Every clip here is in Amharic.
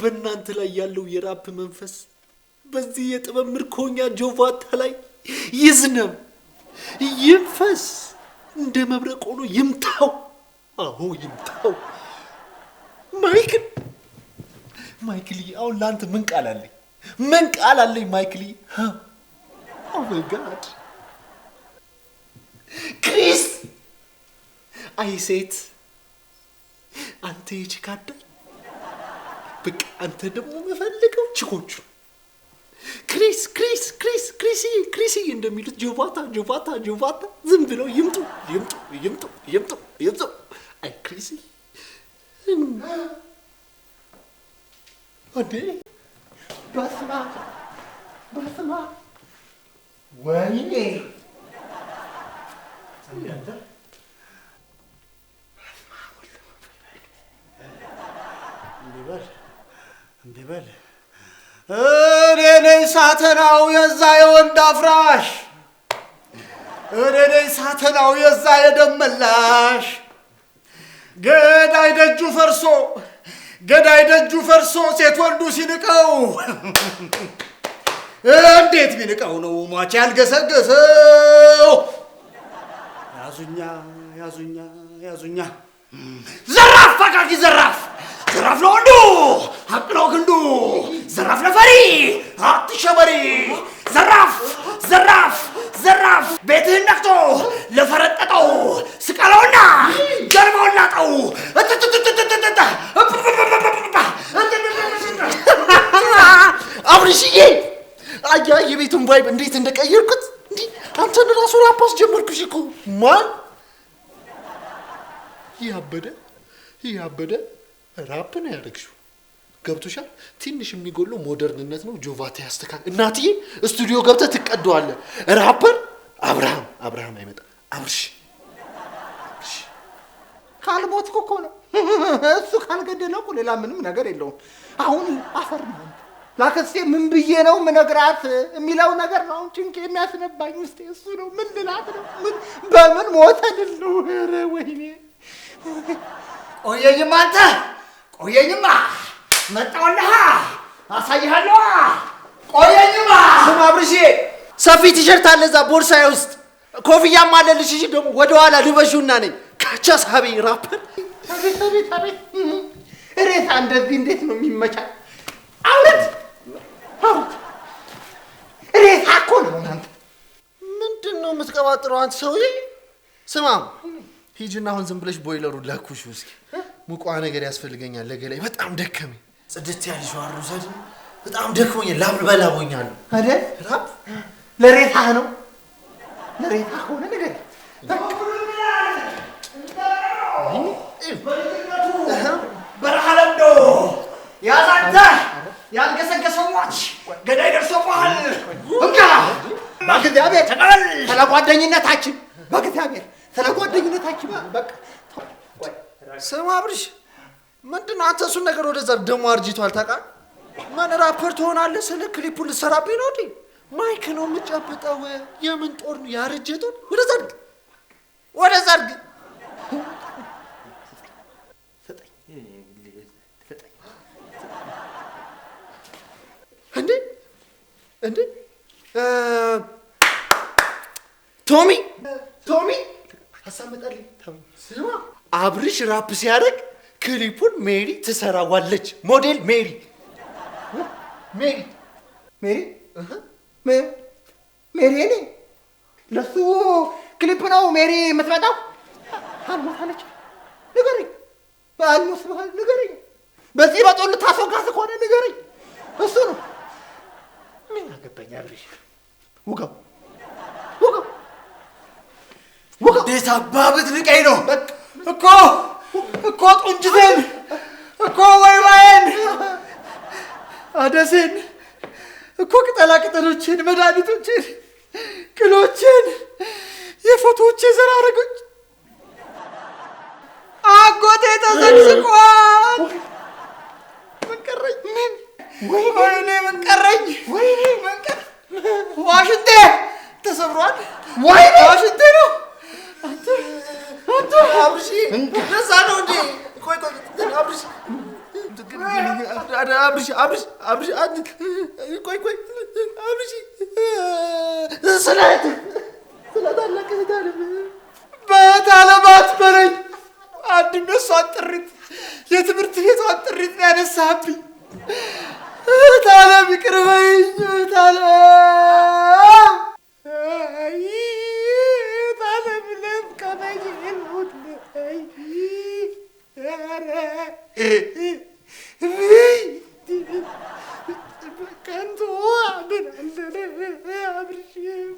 በእናንተ ላይ ያለው የራፕ መንፈስ በዚህ የጥበብ ምርኮኛ ጆቫታ ላይ ይዝነብ ይንፈስ እንደ መብረቅ ሆኖ ይምታው። አዎ ይምታው። ማይክሊ አሁን ላንተ ምን ቃል አለኝ? ምን ቃል አለኝ ማይክሊ? ኦ ማይ ጋድ ክሪስ አይሴት አንተ ይችካዳ በቃ አንተ ደግሞ መፈልገው ቺኮቹ ክሪስ እንደሚሉት ጆቫታ ዝም ብለው ይምጡ አይ ክሪስ ወዴ በስማ ወይኔ እንዲበል እኔ ነኝ ሳተናው የዛ የወንድ አፍራሽ፣ እኔ ነኝ ሳተናው የዛ የደመላሽ። ገዳይ ደጁ ፈርሶ ሴት ወንዱ ሲንቀው እንዴት ቢንቀው ነው ሟች ያልገሰገሰው? ያዙኛ ዘራፍ ፈቃቂ ዘራፍ ለወንዱ ሀቅ ነው ግንዱ፣ ዘራፍ ለፈሪ አትሸበሪ። ዘራፍ ቤትህን ነክቶ ለፈረጠጠው ስቀለውና ጀርባውን ላጠው። አብርሽዬ አያ የቤቱን ቫይብ እንዴት እንደቀየርኩት እንዲህ አንተን ራሱ ራፕ አስጀመርኩሽ እኮ። ማን ያበደ ራፕ ነው ያደረግሽው? ገብቶሻል? ትንሽ የሚጎለው ሞደርንነት ነው። ጆቫታ ያስተካክል። እናትዬ ስቱዲዮ ገብተህ ትቀደዋለህ። ራፐር አብርሃም አይመጣም። አብርሽ ካልሞትኩ እኮ ነው እሱ ካልገደለው እኮ ሌላ ምንም ነገር የለውም። አሁን አፈር ነው ላከስቴ ምን ብዬ ነው ምነግራት የሚለው ነገር ነው ጭንቅ የሚያስነባኝ ውስጥ እሱ ነው። ምን ልላት ነው? በምን ሞተልል ነው? ኧረ ወይኔ ቆየኝማ መጣውልሃ አሳይሃለሁ። ቆየኝማ ስማ አብርሽ ሰፊ ቲሸርት አለ እዛ ቦርሳዬ ውስጥ ኮፍያም አለልሽ። እሺ ደግሞ ወደ ኋላ ልበሹና ነኝ ካቻሳቢ ራፐር አቤት ሬሳ እንደዚህ እንዴት ነው የሚመቻል? አውረት ሬሳ እኮ ነው። እናንተ ምንድን ነው የምትቀባጥረው አንተ ሰውዬ? ስማ ሂጂና አሁን ዝም ብለሽ ቦይለሩን ለኩሽ እስኪ። ሙቋ ነገር ያስፈልገኛል ለገላይ በጣም ደከመኝ። ጽድት ያልሽ ዋሩ ዘድ በጣም ደክሞኛል። ላብበላቦኛል አይደል? ራፕ ለሬሳ ነው። ለሬሳ ሆነ ነገር በረሃለምዶ ያዛንተ ያልገሰገሰው ሟች ገዳይ ደርሶብሃል። እንካ በእግዚአብሔር ተቀበል። ስለጓደኝነታችን በእግዚአብሔር ስለጓደኝነታችን በቃ ስማ አብርሽ ምንድን ነው አንተ እሱን ነገር ወደዛ ደሞ አርጅቷል ታውቃለህ? ምን ራፐር ትሆናለህ? ስለ ክሊፑን ልትሰራብኝ ነው እንዴ? ማይክ ነው የምትጨብጠው? የምን ጦር ነው ያረጀ ጦር? ወደዛ አድርግ እንዴ ቶሚ ሀሳብ መጣልኝ። ስማ አብርሽ ራፕ ሲያደርግ ክሊፑን ሜሪ ትሰራዋለች። ሞዴል ሜሪ እኔ ለሱ ክሊፕ ነው ሜሪ የምትመጣው። አልሞታለች ንገረኝ። ንገረኝ። በዚህ በጦር ልታስወጋት ከሆነ ንገረኝ። እሱ ነው ምን አገባኝ። አብርሽ ውጋው። እንዴት አባብት ልቀኝ ነው እኮ ጡንጅቴን እኮ ወይባዬን አደሴን እኮ ቅጠላቅጠሎችን መድኃኒቶችን ቅሎችን የፎቶዎች ዘራረጎች አጎቴ ተዘግዝቋል። ምን ቀረኝ? ወይኔ ምን ቀረኝ? ዋሽንቴ ተሰብሯል። ዋሽንቴ ነው። አንተ አብርሽ እንደዛ ነው እንዴ? ቆይ አብርሽ አብርሽ ቆይ አብርሽ ስለታለቀ በታለማት በረኝ አንድ እሷን ጥሪት የትምህርት ቤቷን ጥሪት ነው ያነሳብኝ። ታለም ይቅር በይኝ ታለም ታለም ለምቀበኝ ይሉት ከንቱ ምን አለ አብርሽም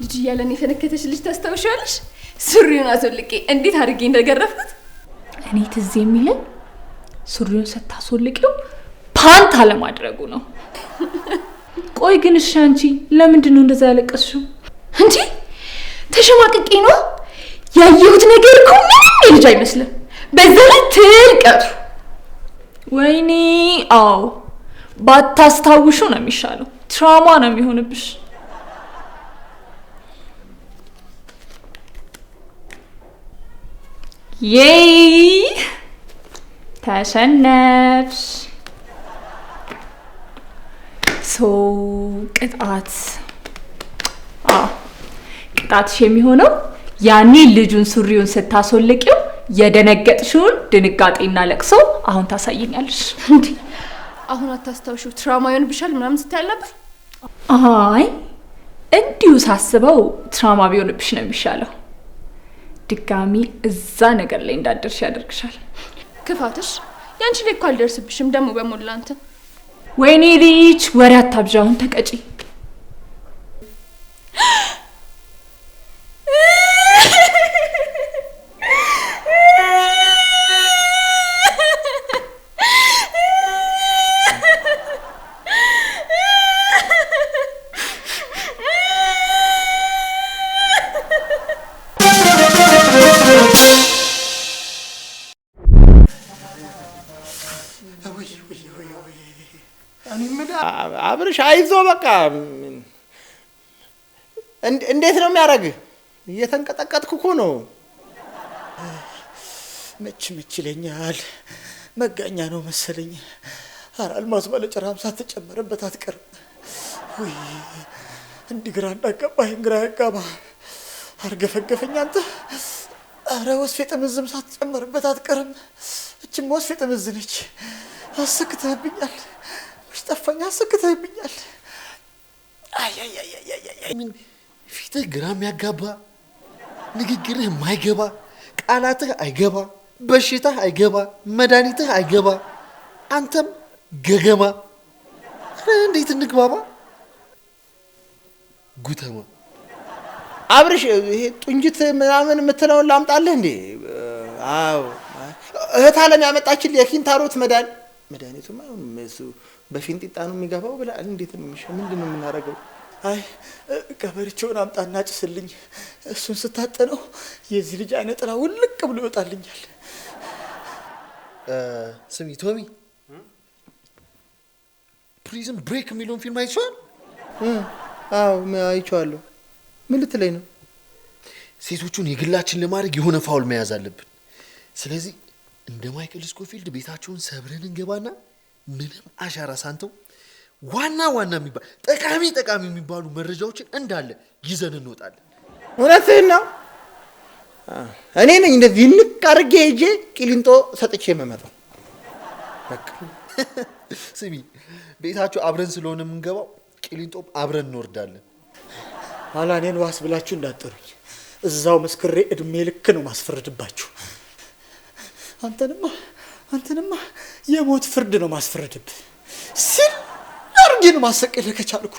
ልጅ እያለን የፈነከተች ልጅ ታስታውሻለሽ? ሱሪውን አስወልቄ እንዴት አድርጌ እንደገረፍኩት እኔ ትዝ የሚለኝ ሱሪውን ስታስወልቂው ፓንት አለማድረጉ ነው። ቆይ ግን እሺ አንቺ ለምንድን ነው እንደዛ ያለቀስሽው? እንዴ ተሸማቅቄ ነው ያየሁት ነገር እኮ ምንም ልጅ አይመስልም። በዛ ላይ ትልቀቱ ወይኔ አዎ ባታስታውሹ ነው የሚሻለው። ትራውማ ነው የሚሆንብሽ። Yay! ተሸነፍሽ። ቅጣትሽ የሚሆነው ያኔ ልጁን ሱሪውን ስታስወልቂው የደነገጥሽውን ድንጋጤና ለቅሶ አሁን ታሳየኛለሽ። እንዴ አሁን አታስታውሽው ትራውማ ይሆንብሻል ምናምን ስትይ ነበር? አይ እንዲሁ ሳስበው ትራውማ ቢሆንብሽ ነው የሚሻለው። ድጋሚ እዛ ነገር ላይ እንዳደርሽ ያደርግሻል። ክፋትሽ ያንቺ ላይ እኮ አልደርስብሽም ደግሞ በሞላ እንትን። ወይኔ ልጅ ወሬ አታብዣውን ተቀጪ። አብርሽ አይዞ በቃ እንዴት ነው የሚያደርግ? እየተንቀጠቀጥኩ እኮ ነው። መች ይለኛል። መጋኛ ነው መሰለኝ። ኧረ አልማዝ ባለጭራም ሳትጨመርበት አትቀርም። ወይ እንዲህ ግራ እንዳጋባኝ ግራ ያጋባ አርገፈገፈኝ አንተ። ኧረ ወስፌ ጥምዝም ሳትጨመርበት አትቀርም። እችም ወስፌ ጥምዝ ነች። አሰክተህብኛል። ጠፋኝ አሰክተህብኛል። ምን ፊትህ ግራ የሚያጋባ ንግግርህ የማይገባ ቃላትህ አይገባ በሽታህ አይገባ መድኃኒትህ አይገባ አንተም ገገማ። እንዴት እንግባባ? ጉተማ አብርሽ ይሄ ጡንጅት ምናምን የምትለውን ላምጣልህ እንዴ? አዎ እህት አለም ያመጣችል የኪንታሮት መድኃኒቱማ እሱ በፊንጢጣ ነው የሚገባው ብላ እንዴት ነው ምንድን ነው የምናደርገው? አይ ገበርቾን አምጣና ጭስልኝ። እሱን ስታጠነው የዚህ ልጅ አይነ ጥላ ውልቅ ብሎ ይወጣልኛል። ስሚ ቶሚ ፕሪዝን ብሬክ የሚለውን ፊልም አይቼዋል? አዎ አይቼዋለሁ። ምን ልትለኝ ነው? ሴቶቹን የግላችን ለማድረግ የሆነ ፋውል መያዝ አለብን። ስለዚህ እንደ ማይክል ስኮፊልድ ቤታቸውን ሰብረን እንገባና ምንም አሻራ ሳንተው ዋና የሚባል ጠቃሚ የሚባሉ መረጃዎችን እንዳለ ይዘን እንወጣለን። እውነትህን ነው። እኔ ነኝ እንደዚህ ንቅ አድርጌ ሄጄ ቂሊንጦ ሰጥቼ የምመጣው። በቃ ስሚ ቤታችሁ አብረን ስለሆነ የምንገባው ቂሊንጦም አብረን እንወርዳለን። አላኔን ዋስ ብላችሁ እንዳትጠሩኝ። እዛው መስክሬ እድሜ ልክ ነው ማስፈረድባችሁ። አንተንማ የሞት ፍርድ ነው ማስፈረድብህ። ሲል አርጊ ነው ማሰቀልህ ከቻልኩ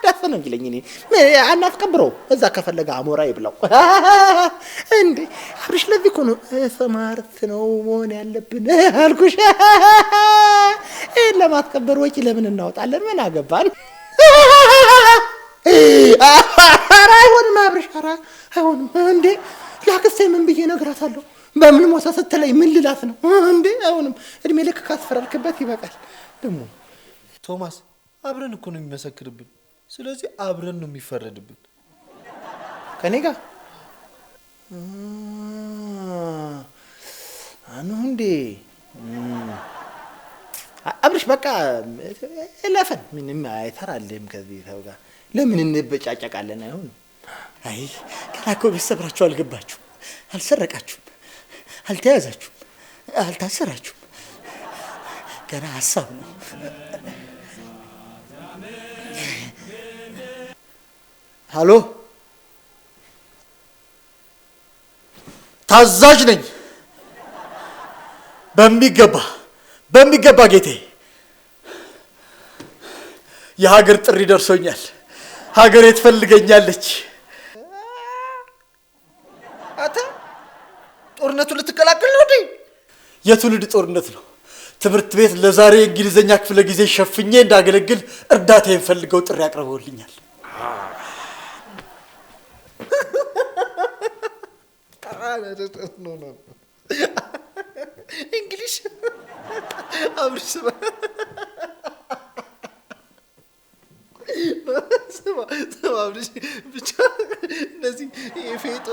ደስ ነው የሚለኝ እኔ አናስቀብረው። እዛ ከፈለገ አሞራ ይብላው እንዴ። አብርሽ ለዚህ እኮ ነው ስማርት ነው መሆን ያለብን አልኩሽ። ለማስቀበር ወጪ ለምን እናወጣለን? ምን አገባን? አይሆንም አብርሽ፣ ኧረ አይሆንም እንዴ። ላክስቴ ምን ብዬ እነግራታለሁ? በምን ሞታ ስትለኝ ምን ልላት ነው እንዴ? አይሆንም። እድሜ ልክ ካስፈራልክበት ይበቃል። ደግሞ ቶማስ አብረን እኮ ነው የሚመሰክርብን። ስለዚህ አብረን ነው የሚፈረድብን ከኔ ጋር አኑ እንዴ። አብርሽ በቃ ለፈን ምንም አይተራልም ከዚህ ሰው ጋር ለምን እንበጫጨቃለን? አይሆንም። አይ ገና እኮ ቤተሰብራችሁ አልገባችሁም፣ አልሰረቃችሁም፣ አልተያዛችሁም፣ አልታሰራችሁም። ገና ሀሳብ ነው። ሃሎ ታዛዥ ነኝ። በሚገባ ጌቴ። የሀገር ጥሪ ደርሶኛል። ሀገሬ ትፈልገኛለች። አታ ጦርነቱን ልትቀላቀል ነው እንዴ? የትውልድ ጦርነት ነው። ትምህርት ቤት ለዛሬ የእንግሊዘኛ ክፍለ ጊዜ ሸፍኜ እንዳገለግል እርዳታ የሚፈልገው ጥሪ አቅርበውልኛል። No. English. አብርሽ ስማ አብርሽ ብቻ እነዚህ የፌጦ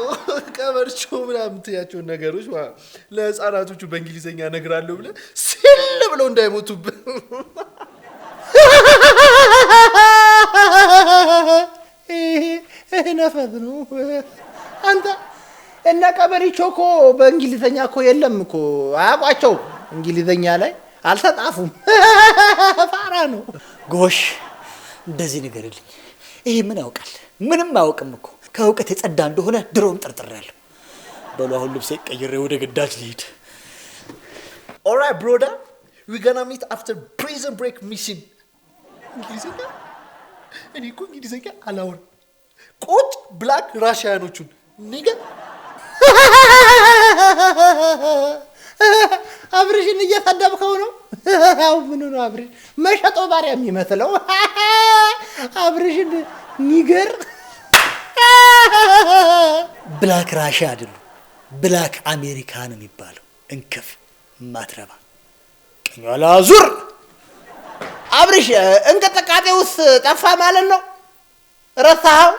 ቀበርቾ ምናምን ትያቸውን ነገሮች ለህፃናቶቹ በእንግሊዘኛ እነግራለሁ ብለህ ስል ብለው እንዳይሞቱብህ። ነፈስ ነው አንተ። እና ቀበሪቾ እኮ በእንግሊዘኛ እኮ የለም እኮ አያውቋቸው። እንግሊዘኛ ላይ አልተጣፉም። ፋራ ነው። ጎሽ እንደዚህ ንገርልኝ። ይሄ ምን ያውቃል? ምንም አያውቅም እኮ። ከእውቀት የጸዳ እንደሆነ ድሮም ጠርጥሬያለሁ። በሉ አሁን ልብሴ ቀይሬ ወደ ግዳጅ ልሂድ። Alright brother, we're gonna meet after prison break mission. እንግሊዘኛ እኔ እኮ እንግሊዘኛ አላወራም። ቁጭ ብላክ ራሽያኖቹን ንገር። አብርሽን እየሰደብከው ነው? አው ምን ነው አብርሽ መሸጦ ባሪያ የሚመስለው? አብርሽን ንገር። ብላክ ራሽያ አይደሉ፣ ብላክ አሜሪካ ነው የሚባለው። እንከፍ ማትረባ ቀኛላ ዙር። አብርሽ እንቅጥቃጤ ውስጥ ጠፋ ማለት ነው። ረሳኸው?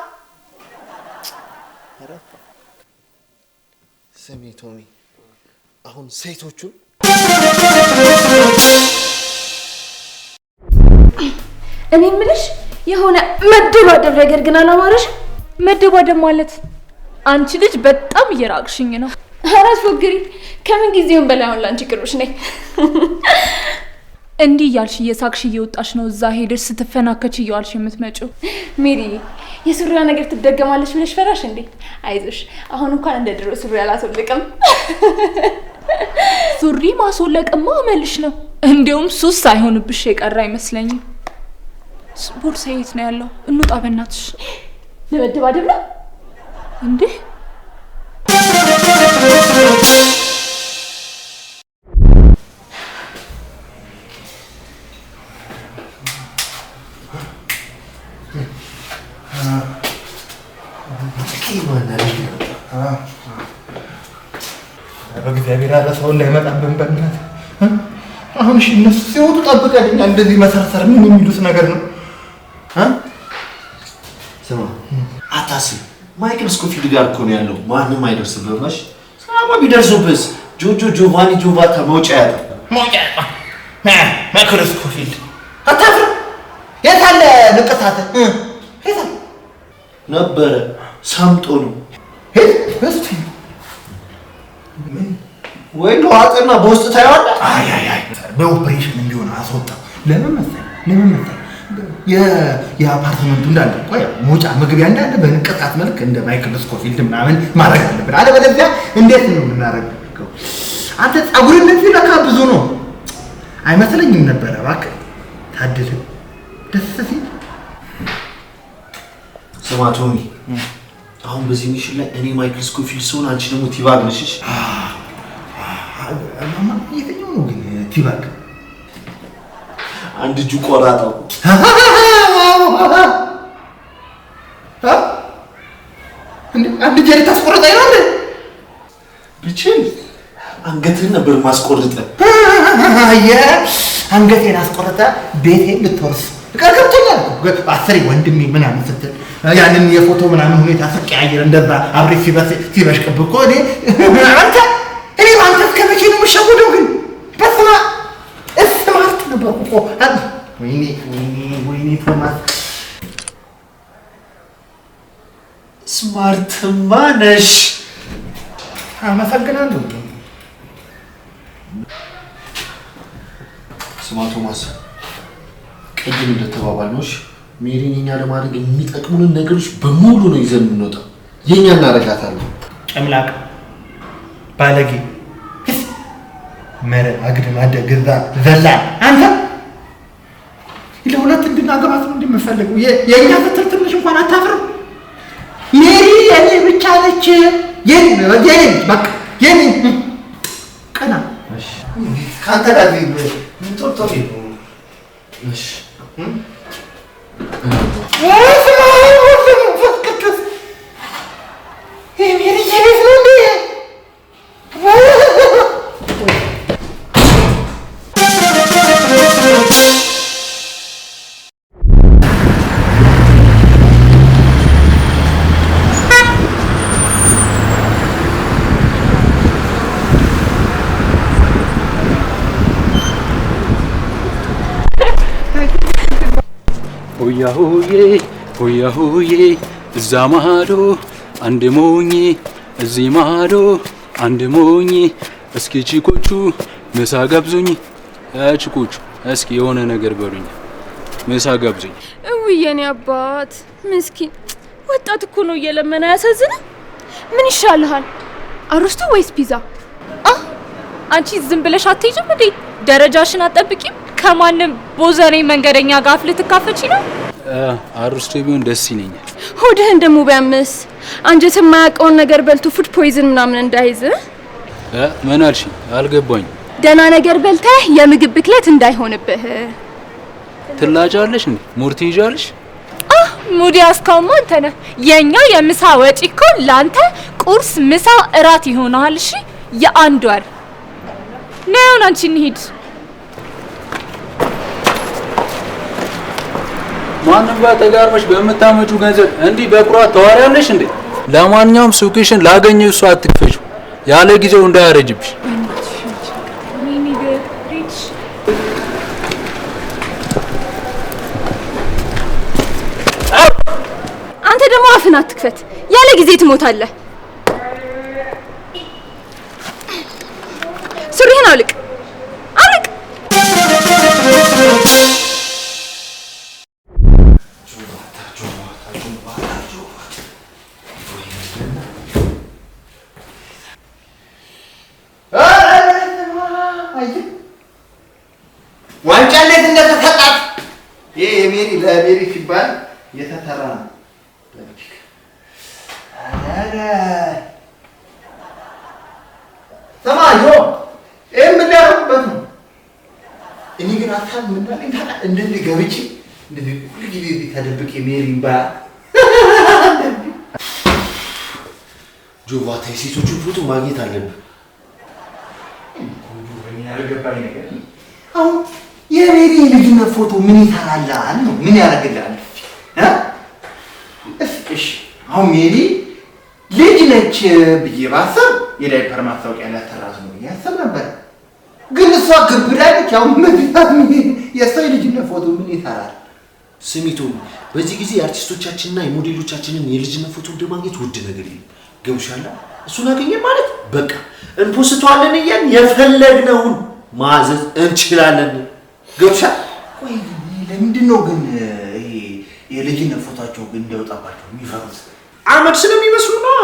ስሚ ቶሚ፣ አሁን ሴቶቹን እኔ የምልሽ የሆነ መደባደብ ነገር ግን አላማረሽ? መደባደብ ማለት አንቺ ልጅ በጣም እየራቅሽኝ ነው። አራስ ወግሪ ከምን ጊዜውም በላይ አሁን ላንቺ ቅርብሽ ነኝ። እንዲህ እያልሽ እየሳቅሽ እየወጣሽ ነው እዛ ሄደሽ ስትፈናከች እየዋልሽ የምትመጪው። ሜሪ የሱሪያ ነገር ትደገማለች ብለሽ ፈራሽ እንዴ? አይዞሽ አሁን እንኳን እንደ ድሮ ሱሪ አላስወልቅም። ሱሪ ማስወለቅማ አመልሽ ነው። እንዲያውም ሱስ ሳይሆንብሽ የቀረ አይመስለኝም። ቦርሳዬ የት ነው ያለው? እንውጣ በእናትሽ። ለመደባደብ ነው እንዴ? በእግዚአብሔር ያለ ሰው እንዳይመጣብን በእናትህ። አሁን እሺ እነሱ ሲወጡ ጠብቀኝ። እንደዚህ መሰርሰር ምን የሚሉት ነገር ነው? ስማ አታስብ፣ ማይክል ስኮፊልድ ጋር እኮ ነው ያለው። ማንም አይደርስብህም። እሺ ሰላማ ቢደርሱብስ ጆቫኒ ጆቫታ መውጫ ያጣ ማይክል ስኮፊልድ አታፍርም? የት አለ ንቅሳት? የት አለ ነበረ? ሰምጦ ነው። እስቲ ምን ወይ ለዋጥና በውስጥ ታየዋለህ። አይ በኦፕሬሽን እንዲሆን አስወጣ። ለምን መሰለህ የአፓርትመንቱ እንዳለ ቆይ መውጫ መግቢያ እንዳለ በንቅሳት መልክ እንደ ማይክል ስኮፊልድ ምናምን ማድረግ አለብን። አለበለዚያ እንዴት ነው የምናደርገው? አንተ ፀጉር እንደዚህ ለካ ብዙ ነው አይመስለኝም ነበረ። እባክህ ታድል ደስ ሲል። ስማ ቶሚ፣ አሁን በዚህ ሚሽን ላይ እኔ ማይክል ስኮፊልድ ስሆን አንቺ ደግሞ ቲባግ ነሽ። ማማ የትኛው ነው ግን ቲባግ? አንድ እጁ ቆራጣው አንድ ጀሪ ታስቆርጠኝ ነው እንዴ? ብችል አንገትህን ነበር ማስቆርጠ። አንገቴን አስቆርጠ ቤቴን ልትወርስ ገብቶኛል። አስሬ ወንድሜ ምናምን ስትል ያንን የፎቶ ምናምን ሁኔታ ስቀያየር እንደዛ አብሬ ሲበሽቅብህ እኮ እኔ አንተ እስከ መቼ ነው የምሸወደው? ግን በስመ አብ ስማርት ነበርኩ እኮ። ወይኔ ቶማስ ስማርትማ ነሽ። አመሰግናለሁ። ስማ ቶማስ፣ ቅድም እንደተባባልነው ሜሪን የኛ ለማድረግ የሚጠቅሙንን ነገሮች በሙሉ ነው ይዘን የምንወጣው። የኛ እናደርጋታለን። ጨምላቅ ባለጌ መረ አግድም አደግዛ ዘላ አንተ ለሁለት እንድናገባት ነው እንደምፈልገው። የኛ ፍትር ትንሽ እንኳን አታፍርም? ሜሪ የኔ ብቻ ነች። የኔ በቃ የኔ ቀና ካንተ ጋር ቶቶ እሺ ሆያ ሆዬ እዛ ማዶ አንድ ሞኝ እዚህ ማዶ አንድ ሞኝ እስኪ ቺኮቹ ምሳ ጋብዙኝ። ቺኮቹ እስኪ የሆነ ነገር በሉኝ፣ ምሳ ጋብዙኝ። የኔ አባት ምስኪን ወጣት እኮ ነው እየለመነ። ያሳዝነ። ምን ይሻልሃል አርስቶ ወይስ ፒዛ? አንቺ ዝም ብለሽ አትሄጂም እንዴ? ደረጃሽን አትጠብቂም? ከማንም ቦዘኔ መንገደኛ ጋር ልትካፈቺ ነው? አርስቶ ቢሆን ደስ ይለኛል። ሆድህን ደሞ ቢያምስ አንጀት የማያውቀውን ነገር በልቶ ፉድ ፖይዝን ምናምን እንዳይዝ። ምን አልሽ? አልገባኝ። ደህና ነገር በልተህ የምግብ ብክለት እንዳይሆንብህ። ትላጫለሽ እንዴ? ሙድ ትይዣለሽ? ሙድ ያስካውማ አንተ ነህ። የኛ የምሳ ወጪ እኮ ላንተ ቁርስ፣ ምሳ፣ እራት ይሆናል። እሺ የአንድ ወር ነው። አንቺ እንሂድ። ማንም ጋር ተጋርመሽ በመታመጩ ገንዘብ እንዲህ በኩራት ተዋሪያለሽ እንዴ? ለማንኛውም ሱቅሽን ላገኘው እሱ አትክፈችው፣ ያለ ጊዜው እንዳያረጅብሽ። አንተ ደግሞ አፍን አትክፈት፣ ያለ ጊዜ ትሞታለህ። ሱሪህን አውልቅ አውልቅ። ዋንጫ እንዴት እንደተሰጣት ይሄ የሜሪ ለሜሪ ሲባል የተሰራ ነው። ሰማጆ ይሄ ምን ያደርጉበት ነው? እኔ ግን አታል ምን እንዳለኝ ታውቃለህ? እንደዚህ ገብቼ እንደዚህ ሁሉ ጊዜ ተደብቄ ሜሪን ባ ጆቫታ የሴቶቹን ፎቶ ማግኘት አለብህ። አሁን የሜሪ ልጅነት ፎቶ ምን ይሰራልሃል ነው? ምን ያደርግልሃል? እሺ አሁን ሜሪ ልጅ ነች ብዬ ባሰብ የዳይፐር ማስታወቂያ ላይ ተራሱ ነው ያሰብ ነበር። ግን እሷ ግብዳ ነች። አሁን የእሷ የልጅነት ፎቶ ምን ይሰራል? ስሚቶ በዚህ ጊዜ የአርቲስቶቻችንና የሞዴሎቻችንን የልጅነት ፎቶ እንደማግኘት ውድ ነገር የለም። ገብሻላ እሱን አገኘን ማለት በቃ እንፖስተዋለን እያልን የፈለግነውን ማዘዝ እንችላለን። ገብሻ? ቆይ ለምንድን ነው ግን ይሄ የልጅነት ፎቶአቸው ግን እንዲወጣባቸው የሚፈሩት? አመድ ስለሚመስሉ ነው።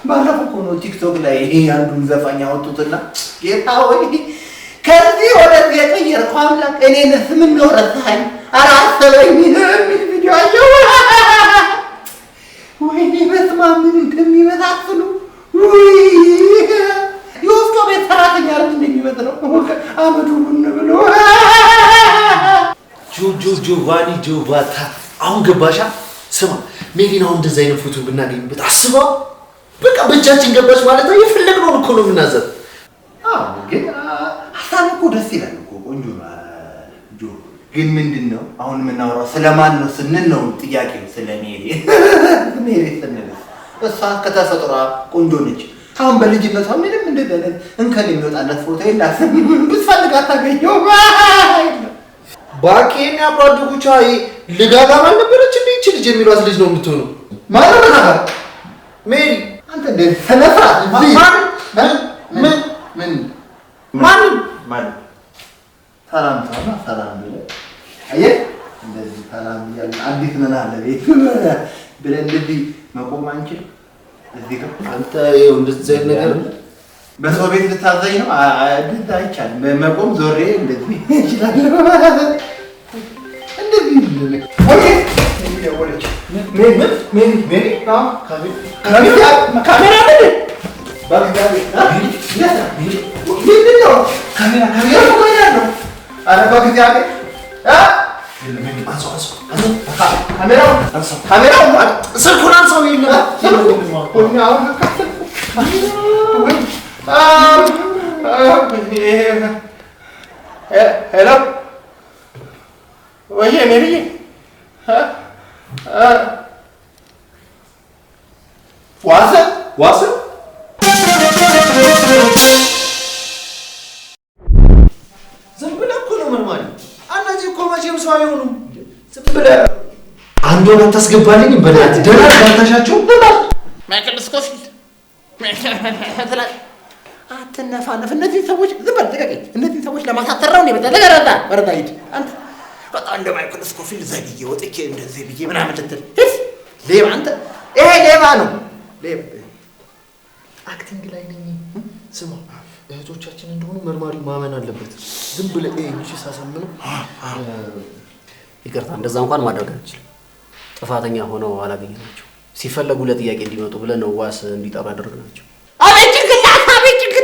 ባለፈው እኮ ነው ቲክቶክ ላይ ይሄ አንዱን ዘፋኝ አወጡትና ጌታ ወይ ከዚህ ወደዚህ የቀየርከው አምላክ እኔንስ ምን ነው ረሳኸኝ አላሰበኝ የሚል ቪዲዮ አየሁ። ወይኔ በስመ አብ ምን እንደሚመሳስሉ የወፍጮ ቤት ሰራተኛ አይደል እንደሚመስለው አመዱ ቡን ብሎ ጆቫኒ ጆቫታ። አሁን ገባሻ? ስማ ሜሪናው እንደዚህ አይነት ፎቶ ብናገኝበት አስባ በቃ በእጃችን ገባች ማለት ነው። የፈለግነውን እኮ ነው የምናዘዝ። ግን ሀሳብ እኮ ደስ ይላል እኮ ቆንጆ ጆ። ግን ምንድን ነው አሁን የምናወራው ስለማን ነው ስንል ነው ጥያቄው። ስለ ሜሪ ስንል እሷ ከተፈጥሯ ቆንጆ ነች። አሁን በልጅነቷ ምንም እንደዚህ እንከን የሚወጣለት ፎቶ የላትም። ብትፈልግ አታገኘው። ባኬን ያባድጉቻ ልጋጋም አልነበረች እንዴ? ይህች ልጅ የሚሏት ልጅ ነው የምትሆነው። ማለት ነው ሜሪ አንተ እንደዚህ ሰነፍራት ማን ሰላም ብለህ አየህ፣ እንደዚህ ሰላም እያልን አዲስ ምን አለ ቤት ብለህ እንደዚህ መቆም አንችልም። እዚህ ጋር አንተ ይኸው እንደዚህ አይነት ነገር በሰው ቤት ልታዘኝ ነው? እንደዚህ አይቻልም። መቆም ዞሬ እንደዚህ ይችላል። እንደዚህ ኦኬ። ካሜራ ስልኩን አንሳው። ሄሎ ወይ ሜሪዬ ዋሰ ዝም ብለህ እኮ ነው መርማሪ። እነዚህ እኮ መቼም ሰው አይሆኑም። ዝም ብለህ አንድ ወር ታስገባልኝ በላት ደና ዳታሻቸው ማይክል ስኮፊልድ አትነፋነፍ። እነዚህ ሰዎች ዝም በል ተቀቀኝ። እነዚህ ሰዎች ለማሳተር ነው እንደበዛ ለገረዳ ወረዳ ሂድ አንተ። በጣም እንደ ማይክል ስኮፊልድ ዘግዬ ወጥቼ እንደዚህ ብዬ ምናምን ልትል ሌባ አንተ። ይሄ ሌባ ነው ሌባ። አክቲንግ ላይ ነኝ። ስማ እህቶቻችን እንደሆኑ መርማሪው ማመን አለበት። ዝም ብለህ እንጂ ሳሰምነው ይቅርታ፣ እንደዛ እንኳን ማድረግ አንችልም። ጥፋተኛ ሆነው አላገኘናቸው። ሲፈለጉ ለጥያቄ እንዲመጡ ብለን ነው ዋስ እንዲጠሩ ያደረግናቸው። አቤት ጭንቅላት፣ አቤት ጭንቅላት።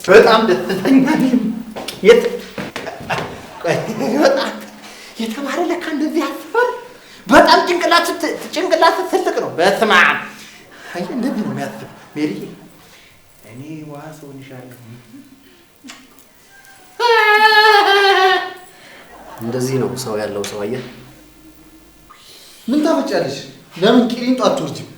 በጣም ደስተኛ ነኝ። በጣም የተማረ ለካ እንደዚህ ያስባል። በጣም ጭንቅላት ትልቅ ነው። በስመ አብ እንደዚህ ነው የሚያስብ ሜሪ። እኔ ዋስ ሆንሻለሁ። እንደዚህ ነው ሰው ያለው ሰው። አየህ ምን ታመጫለሽ? ለምን ቂሊንጦ አትወርጂም?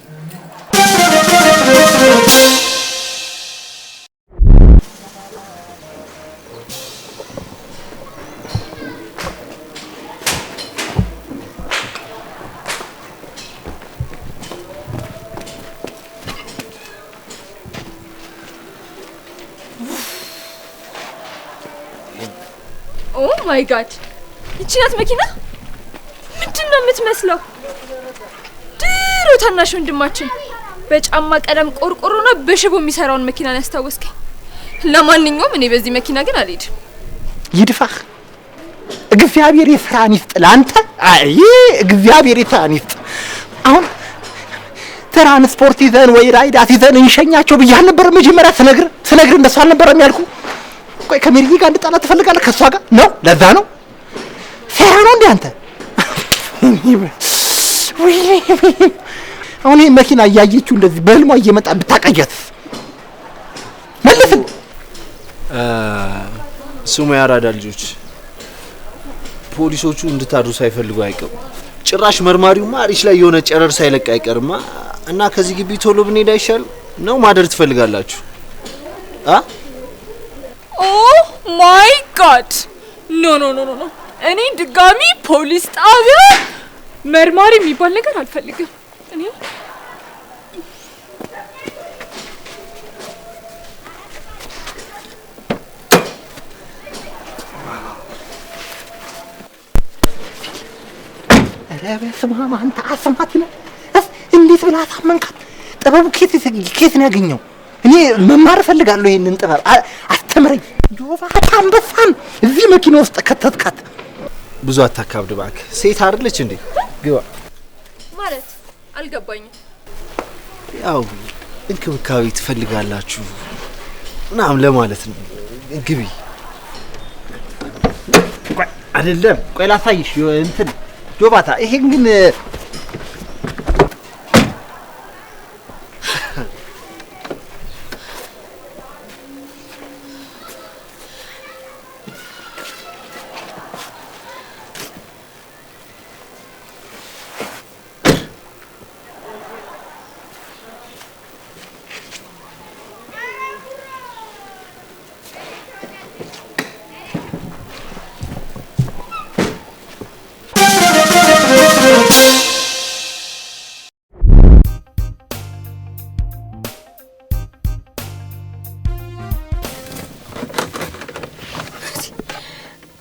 ኦ ማይ ጋድ! ይቺ ናት መኪና? ምንድን ነው የምትመስለው? ድሮ ታናሽ ወንድማችን በጫማ ቀለም ቆርቆሮና በሽቦ የሚሰራውን መኪና ነው ያስታወስከኝ። ለማንኛውም እኔ በዚህ መኪና ግን አልሄድም። ይድፋህ። እግዚአብሔር የስራን ይስጥ ላንተ። አይ እግዚአብሔር የስራን ይስጥ። አሁን ትራንስፖርት ይዘን ወይ ራይዳት ይዘን እንሸኛቸው ብያለሁ ነበር መጀመሪያ ስነግር እንደሱ አልነበረም ያልኩ። ቆይ ከሜሪዬ ጋር እንድጣላ ትፈልጋለህ? ከሷ ጋር ነው? ለዛ ነው ሴራ ነው እንዴ አንተ? አሁን ይሄ መኪና እያየችው እንደዚህ በህልሟ እየመጣ ብታቀየት መልስን። ስሙ ያራዳ ልጆች ፖሊሶቹ እንድታድሩ ሳይፈልጉ አይቀሩ። ጭራሽ መርማሪውማ አሪሽ ላይ የሆነ ጨረር ሳይለቅ አይቀርማ። እና ከዚህ ግቢ ቶሎ ብንሄድ አይሻልም ነው? ማደር ትፈልጋላችሁ? ኦ ማይ ጋድ! ኖ ኖ ኖ ኖ! እኔ ድጋሚ ፖሊስ ጣቢያ መርማሪ የሚባል ነገር አልፈልግም። እኔ በስመ አብ አንተ አሰማት ነው እንዴት ብላ ታመንካት? ጥበቡ ኬት ነው ያገኘው? እኔ መማር እፈልጋለሁ ይሄንን ጥበብ አስተምረኝ። ጆባታ አንበሳን እዚህ መኪና ውስጥ ከተትካት። ብዙ አታካብድ እባክህ። ሴት አይደለች እንዴ? ግባ ማለት አልገባኝም። ያው እንክብካቤ ትፈልጋላችሁ ምናምን ለማለት ነው። ግቢ። ቆይ አይደለም፣ ቆይ ላሳይሽ እንትን ጆባታ። ይሄን ግን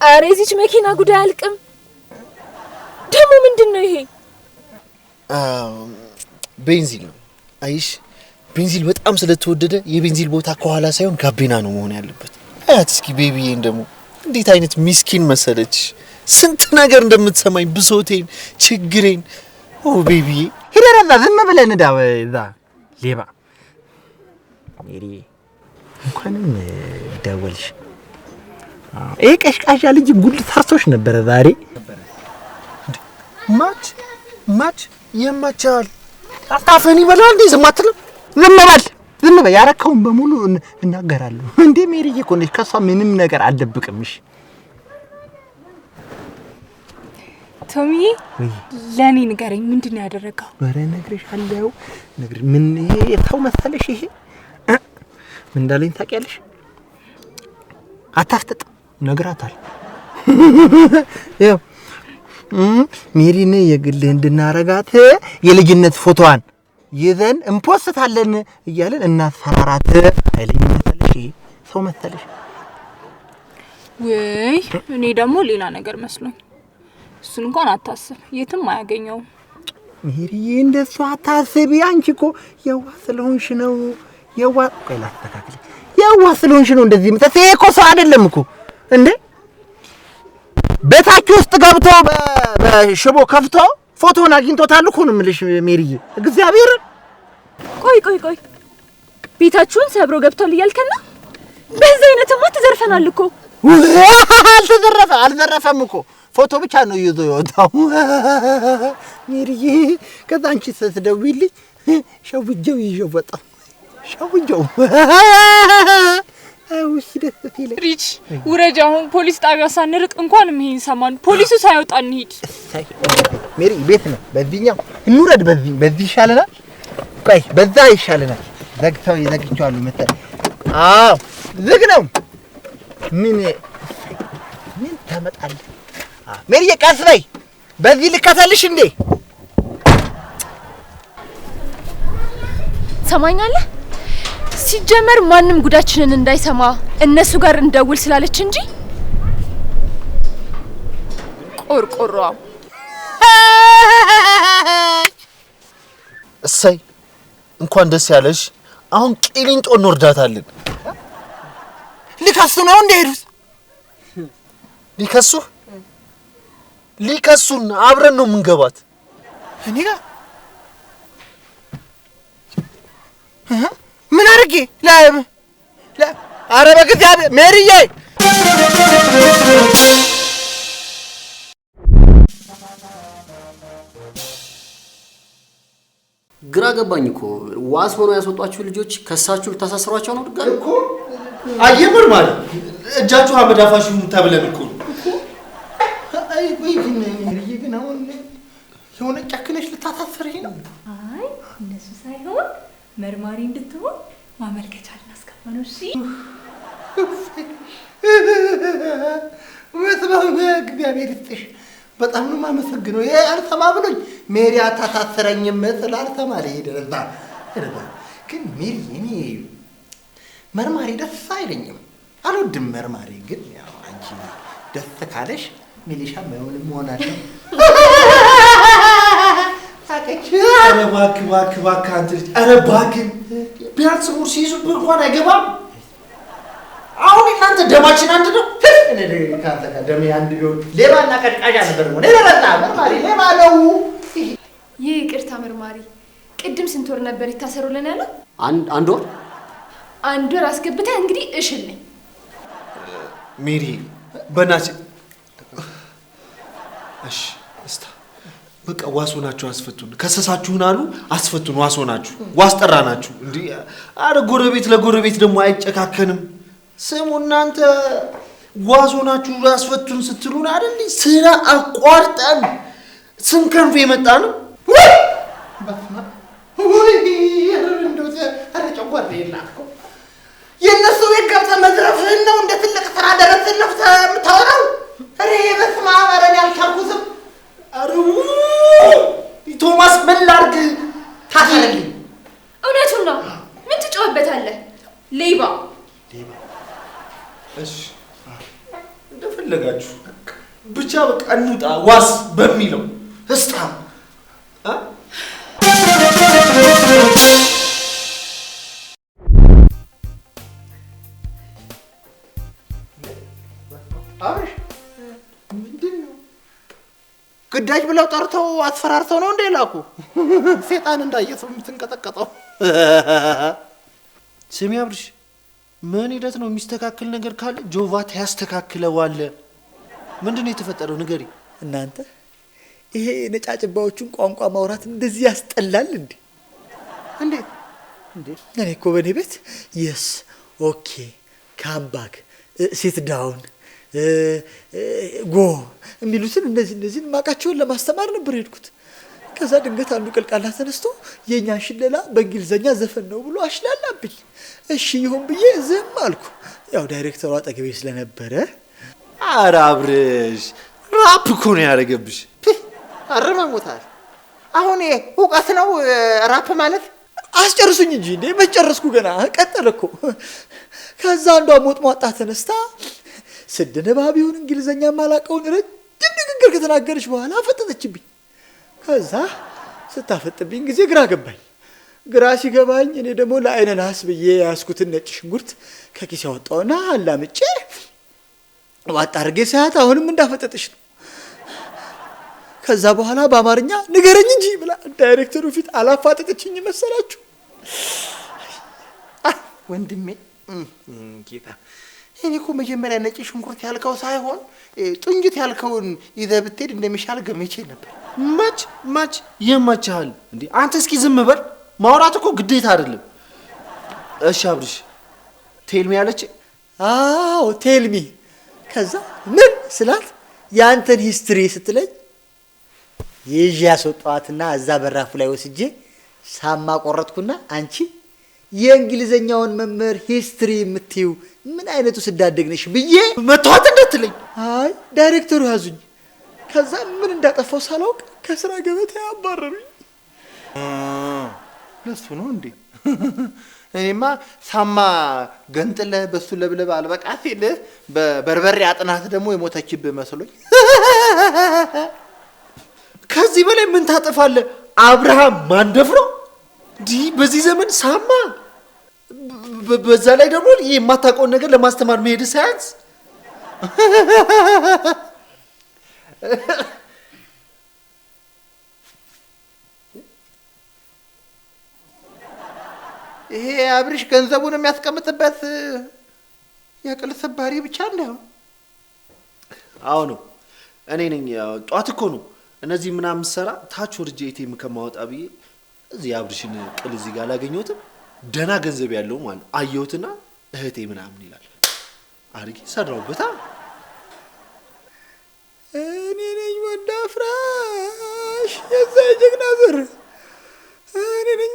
ኧረ እዚች መኪና ጉዳይ አልቅም። ደግሞ ምንድነው ይሄ? ቤንዚል ነው። አይሽ ቤንዚል በጣም ስለተወደደ የቤንዚል ቦታ ከኋላ ሳይሆን ጋቢና ነው መሆን ያለበት። አያት እስኪ ቤቢዬን ደግሞ እንዴት አይነት ሚስኪን መሰለች። ስንት ነገር እንደምትሰማኝ ብሶቴን፣ ችግሬን። ኦ ቤቢዬ ሂደረና ዝም ብለን ዳው እዛ ሌባ ሜሪ እንኳንም ደወልሽ። ይሄ ቀሽቃሻ ልጅ ጉድ ታርሶሽ ነበር ዛሬ። ማች የማቻል አጣፈኒ ይበላል እንዴ? ዝም አትልም? ዝም በል ያረከውን በሙሉ እናገራለሁ። እንዴ ሜሪዬ እኮ ነሽ፣ ከሷ ምንም ነገር አልደብቅም። እሺ ቶሚ ለኔ ንገረኝ፣ ምንድነው ያደረገው? ኧረ እነግርሻለሁ። ምን ይሄ ተው መሰለሽ፣ ይሄ ምን እንዳለኝ ታውቂያለሽ? አታፍጥጥ ነግራታል። ያው ሜሪን የግልህ እንድናረጋት የልጅነት ፎቶዋን ይዘን እንፖስታለን እያለን እናስፈራራት። አይለኝ መሰለሽ፣ ይሄ ሰው መሰለሽ? ወይ እኔ ደግሞ ሌላ ነገር መስሎኝ። እሱን እንኳን አታስብ፣ የትም አያገኘውም። ሜሪዬ እንደሱ አታስቢ። አንቺ እኮ የዋህ ስለሆንሽ ነው። ቆይ ላስተካክል። የዋህ ስለሆንሽ ነው እንደዚህ የምትሰይ። እኮ ሰው አይደለም እኮ እንዴ! ቤታችሁ ውስጥ ገብቶ በሽቦ ከፍቶ ፎቶን አግኝቶታል እኮ ነው የምልሽ ሜሪዬ። እግዚአብሔር ቆይ ቤታችሁን ሰብሮ ገብቷል እያልከና? በዛ አይነትማ ተዘርፈናል እኮ። አልዘረፈም እኮ ፎቶ ብቻ ነው ይዞ የወጣው ሜሪዬ። ከዛ አንቺ ስትደውይልኝ ሸውጀው ይዤው ወጣሁ። ሸውጀው እሺ ደስ ይላል። ሪች ውረጅ። አሁን ፖሊስ ጣቢያ ሳንርቅ እንኳን ይሄን ሰማን። ፖሊሱ ሳይወጣ እንሂድ። ሜሪ ቤት ነው። በዚህኛው እንውረድ። በዚህ ይሻለናል። ቆይ በዛ ይሻለናል። ዘግቼዋለሁ መሰለኝ። አዎ ዝግ ነው። ምን ታመጣለህ? ሜሪዬ ቀስ በይ። በዚህ ልከተልሽ እንዴ? ሰማኛለህ? ሲጀመር ማንም ጉዳችንን እንዳይሰማ እነሱ ጋር እንደውል ስላለች እንጂ ቆርቆሯ። እሰይ እንኳን ደስ ያለሽ። አሁን ቂሊንጦ እንወርዳታለን። ሊከሱ ነው እንዴ? ሄዱት ሊከሱን አብረን ነው የምንገባት። እኔ ጋር ምን አድርጌ ኧረ በእግዚአብሔር ሜሪዬ! ግራ ገባኝ እኮ። ዋስ ሆኖ ያስወጧችሁ ልጆች ከሳችሁ ልታሳስሯቸው ነው ድጋሚ እኮ? አየምር ማለት እጃችሁ አመዳፋሽ ተብለን እኮ። አይ ወይ ሜሪዬ ግን አሁን የሆነ ጨክነሽ ልታሳስረኝ ነው? አይ እነሱ ሳይሆን መርማሪ እንድትሆን ማመልከቻ ልናስገባ ነው። እሺ እግዚአብሔር ይስጥሽ። በጣም ነው የማመሰግነው። ይሄ አልሰማ ብሎኝ ሜሪ አታሳስረኝም ስላልሰማ ልሄድ እዛ ግን ሜሪ እኔ መርማሪ ደስ አይለኝም፣ አልወድም መርማሪ። ግን ያው አንቺ ደስ ካለሽ ሚሊሻ ምንም ሆናለሁ። ታከች ኧረ እባክህ አንተ ልጅ ኧረ እባክህ ቢያንስ ሙር ሲይዙብህ እንኳን አይገባም። አሁን እናንተ ደማችን አንድ ነው። እኔ ካንተ ጋር ደሜ አንድ ቢሆን ሌባና ቀጭቃዣ ነበር ነው። ለረጣ መርማሪ ሌባ ነው። ይቅርታ መርማሪ፣ ቅድም ስንት ወር ነበር ይታሰሩልን ያለው? አንድ ወር። አንድ ወር አስገብተህ እንግዲህ እሽልኝ። ሜሪ በእናትሽ እሺ እስታ በቃ ዋስ ሆናችሁ አስፈቱን። ከሰሳችሁን አሉ አስፈቱን። ዋስ ሆናችሁ ዋስ ጠራናችሁ። እንዴ አረ ጎረቤት ለጎረቤት ደግሞ አይጨካከንም። ስሙ እናንተ ዋስ ሆናችሁ አስፈቱን ስትሉን አይደል ስራ አቋርጠን ስንከንፍ የመጣ ነው። የእነሱ ቤት ገብተህ መዝረፍህን ነው እንደ ትልቅ ስራ ደረስህን ለፍተህ የምታወራው? እኔ በስመ አብ ኧረ እኔ አልቻልኩትም። ኧረ ቶማስ ምን ላድርግ? ታሰረልኝ። እውነቱን ነው። ምን ትጮህበታለህ? ሌባ። እሺ እንደፈለጋችሁ ብቻ በቃ እንውጣ ዋስ በሚለው እስታ አብረሽ ምንድን ነው ግዳጅ ብለው ጠርተው አስፈራርተው ነው እንደ ላኩ? ሴጣን እንዳየሰው የምትንቀጠቀጠው። ስሚ አብርሽ፣ ምን ሂደት ነው? የሚስተካከል ነገር ካለ ጆቫት ያስተካክለዋል። ምንድን ነው የተፈጠረው? ንገሪ። እናንተ ይሄ ነጫጭባዎቹን ቋንቋ ማውራት እንደዚህ ያስጠላል እንዴ? እንዴት እኔ እኮ በእኔ ቤት የስ ኦኬ ካምባክ ሲት ዳውን ጎ የሚሉትን እነዚህን ማቃቸውን ለማስተማር ነበር የሄድኩት። ከዛ ድንገት አንዱ ቀልቃላ ተነስቶ የእኛን ሽለላ በእንግሊዘኛ ዘፈን ነው ብሎ አሽላላብኝ። እሺ ይሁን ብዬ ዝም አልኩ። ያው ዳይሬክተሩ አጠገቤ ስለነበረ ኧረ አብርሽ ራፕ እኮ ነው ያደረገብሽ። አረማሞታል። አሁን እውቀት ነው ራፕ ማለት? አስጨርሱኝ እንጂ እንዴ መጨረስኩ ገና ቀጠለ እኮ። ከዛ አንዷ ሞጥሟጣ ተነስታ ስድ ነባቢውን እንግሊዘኛ ማላቀውን ረጅም ንግግር ከተናገረች በኋላ አፈጠጠችብኝ። ከዛ ስታፈጥብኝ ጊዜ ግራ ገባኝ። ግራ ሲገባኝ እኔ ደግሞ ለአይነ ናስ ብዬ ያስኩትን ነጭ ሽንኩርት ከኪስ ያወጣውና አላምጬ ዋጣ አድርጌ ሳያት አሁንም እንዳፈጠጠች ነው። ከዛ በኋላ በአማርኛ ንገረኝ እንጂ ብላ ዳይሬክተሩ ፊት አላፋጠጠችኝ መሰላችሁ? ወንድሜ ጌታ፣ እኔ እኮ መጀመሪያ ነጭ ሽንኩርት ያልከው ሳይሆን ጡንጅት ያልከውን ይዘህ ብትሄድ እንደሚሻል ገምቼ ነበር። ማች የማችሃል እንዴ? አንተ እስኪ ዝም በል። ማውራት እኮ ግዴታ አይደለም። እሺ አብርሽ ቴልሚ ያለች? አዎ ቴልሚ። ከዛ ምን ስላት ያንተን ሂስትሪ ስትለኝ ይዤ ያስወጣኋትና እዛ በራፉ ላይ ወስጄ ሳማ ቆረጥኩና አንቺ የእንግሊዘኛውን መምህር ሂስትሪ የምትይው ምን አይነቱ ስዳደግነሽ ብዬ መተዋት እንዳትለኝ። አይ ዳይሬክተሩ ያዙኝ። ከዛ ምን እንዳጠፋው ሳላውቅ ከስራ ገበታ ያባረሩኝ። ለሱ ነው እንዴ? እኔማ ሳማ ገንጥለህ በሱ ለብለብ አልበቃ ሲል በበርበሬ አጥናት ደግሞ የሞተችብህ መስሎኝ። ከዚህ በላይ ምን ታጠፋለህ? አብርሃም ማንደፍሮ እንዲህ በዚህ ዘመን ሳማ፣ በዛ ላይ ደግሞ የማታውቀውን ነገር ለማስተማር መሄድ ሳያንስ ይሄ አብርሽ ገንዘቡን የሚያስቀምጥበት የቅል ሰባሪ ብቻ እንዳይሆን። አዎ ነው፣ እኔ ነኝ። ጧት እኮ ነው እነዚህ ምናምን ሰራ ታች ወርጄ ኤቲኤም ከማወጣ ብዬ እዚህ አብርሽን ቅል እዚህ ጋር አላገኘሁትም። ደህና ገንዘብ ያለው ማለት አየሁትና እህቴ ምናምን ይላል አድርጌ ሰራሁበታ። እኔ ነኝ ወንድ አፍራሽ የዛ የጀግና ዘር፣ እኔ ነኝ